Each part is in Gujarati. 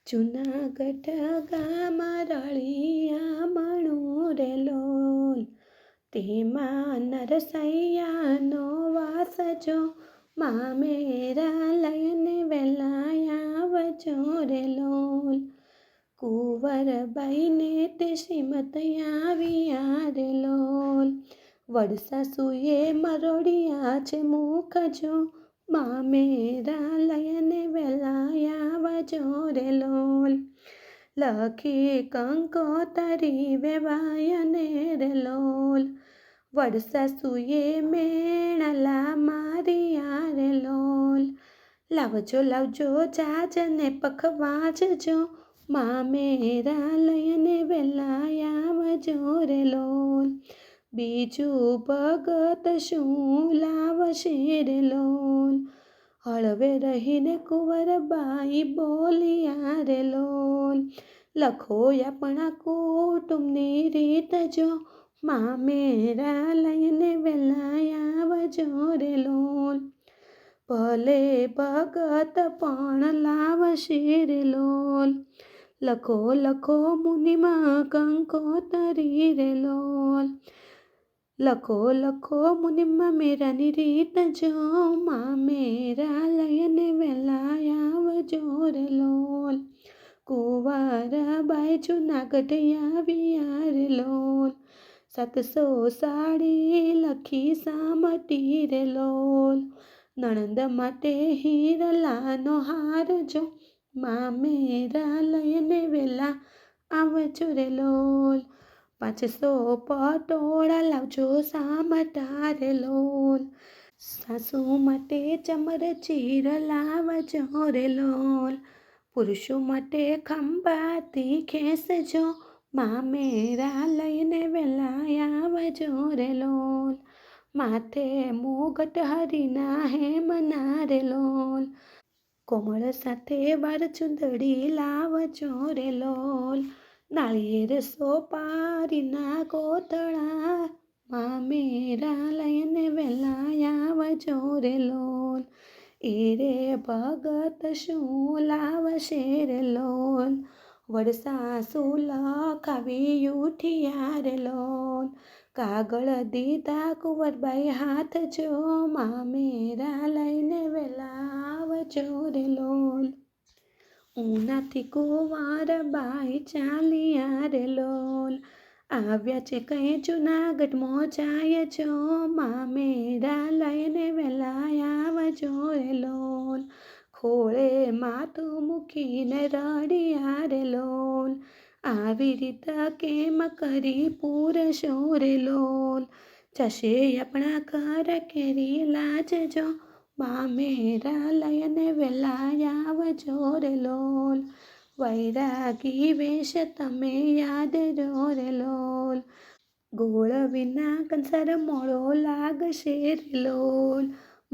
જૂનાગઢ ગામમાં રળિયા મણું રે લોલ, તેમાં નરસૈયાનો વાસ જો, મા મેરા લઈને વેલા આવજો રે લોલ. કુંવરબાઈને તે શ્રીમત આવ્યા રે લોલ, વડસાસુએ મરોડિયા છે મુખ જો, મા મેરા લઈને વેલા આવજો રે લોલ. લખી કંકોતરી વેવાયને રે લોલ, વડસાસુએ મેણલા માર્યા રે લોલ. લાવજો લાવજો જાજને પખવાજજો, મા મેરા લઈને વેલા આવજો રે લોલ. બીજું ભગત શું લાવશે રે લોલ, હળવે રહીને કુંવરબાઈ બોલ્યા રે લોલ. લખો આપણા કુટુંબની રીત જો, મા મેરા લઈને વેલા આવજો રે લોલ. ભલે ભગત પણ લાવશે રે લોલ, લખો લખો મુનિમાં કંકોતરી રે લોલ. લખો લખો મુનિમાં મેરાની રીત જો, મા મેરા લઈને વેલા આવજો રે લોલ. કુંવરબાઈ જૂનાગઢ આવ્યા રે લોલ, 700 સાડી લખી સામટી રે લોલ. નણંદ માટે હીરલાનો હાર જો, મા મેરા લઈને વેલા આવજો રે લોલ. 500 પટોળા લાવજો સામટા રે લોલ. સાસુ માટે ચમરચીર લાવજો રે લોલ. પુરુષો માટે ખંભાતી ખેંચજો, મા મેરા લઈને વેલા આવજો રે લોલ. માથે મુગટ હરીના હેમના રે લોલ, કોમળ સાથે બારચુંદડી લાવજો રે લોલ. નાળિયેર સોપારીના કોતળા, મા મેરા લઈને વેલા આવજો રે લોલ. એ રે ભગત શું લાવશે રે લોલ, વડસાસુ લખાવી ઉઠ્યા રે લોલ. કાગળ દીધા કુંવરબાઈ હાથ જો, મા મેરા લઈને વેલા આવજો રે લોલ. ઉનાથી કુંવરબાઈ ચાલ્યા રે લોલ, આવ્યા છે કઈ જૂનાગઢ મોજાય જો, મા મેરા લઈને વેલા આવજો રે લોલ. ખોળે માથું મૂકીને રડ્યા રે લોલ, આવી રીત કેમ કરી પૂરશો રે લોલ. જશે આપણા ઘર કેરી લાજજો, મા મેરા લઈને વેલા આવજો રે લોલ. વૈરાગી વેશ તમે યાદ રો રે લોલ, ગોળ વિના કંસાર મોળો લાગશે રે લોલ.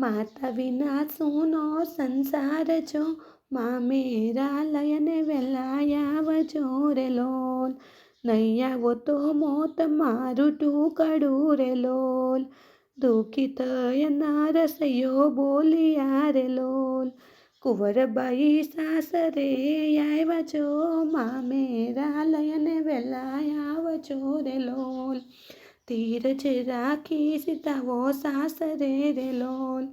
માતા વિના સૂનો સંસાર જો, મા મેરા લઈને વેલા આવજો રે લોલ. નહીં આવો તો મોત મારું ટુકડું રે લોલ, દુઃખી થય નરસૈયો બોલ્યા રે લોલ. કુંવરબાઈ સાસરે આવ્યા જો, મા મેરા લઈને વેલા આવજો રે લોલ. ધીરજ રાખી સીતાવો સાસરે રે લોલ,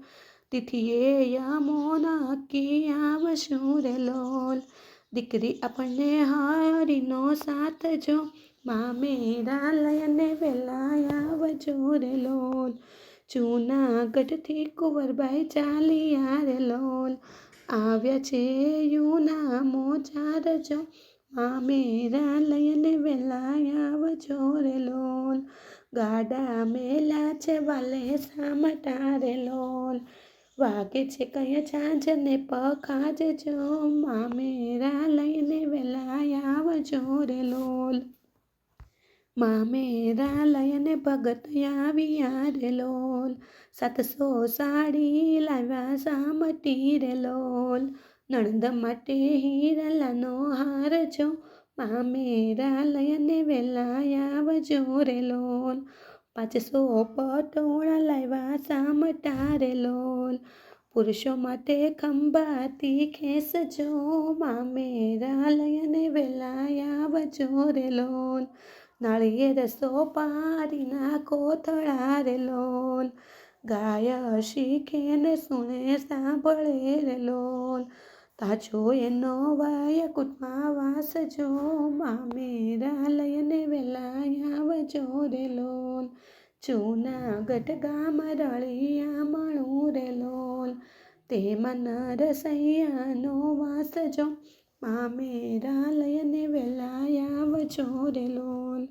તિથિએ યમો નક્કી આવશું રે લોલ. દીકરી આપણને હરીનો સાથ જો, મા મેરા લઈને વેલા આવજો રે લોલ. જૂનાગઢથી કુંવરબાઈ ચાલ્યા રે લોલ, આવ્યા છે યુના મોજાર જો, મા મેરા લઈને વેલા આવજો રે લોલ. ગાડા મેલા છે વાલે સામટા રે લોલ, વાગે છે કઈ છાંજને પખાજજો, મા મેરા લઈને વેલા આવજો રે લોલ. મા મેરા લઈને ભગત આવ્યા રે લોલ, 700 સાડી લાવ્યા સામટી રે લોલ. નણંદ માટે હીરલાનો હાર જો, મા મેરા લઈને વેલા આવજો રે લોલ. 500 પટોળા લાવ્યા સામટા રે લોલ, પુરુષો માટે ખંભાતી ખેંચજો, મા મેરા વેલા આવજો રે લોલ. નાળિયેર સોપારીના કોથળા રે લોલ. ગાય શીખે ને સુણે સાંભળે રે લોલ. તાજો એનો વાય કૂટમાં વાસજો, મામેરા લઈને વેલા આવજો રે લોલ. જૂનાગઢ ગામ રળિયા મળું રે લોલ. તે મન રસૈયાનો વાસજો, મામેરા લઈને વેલા આવજો રે લોલ.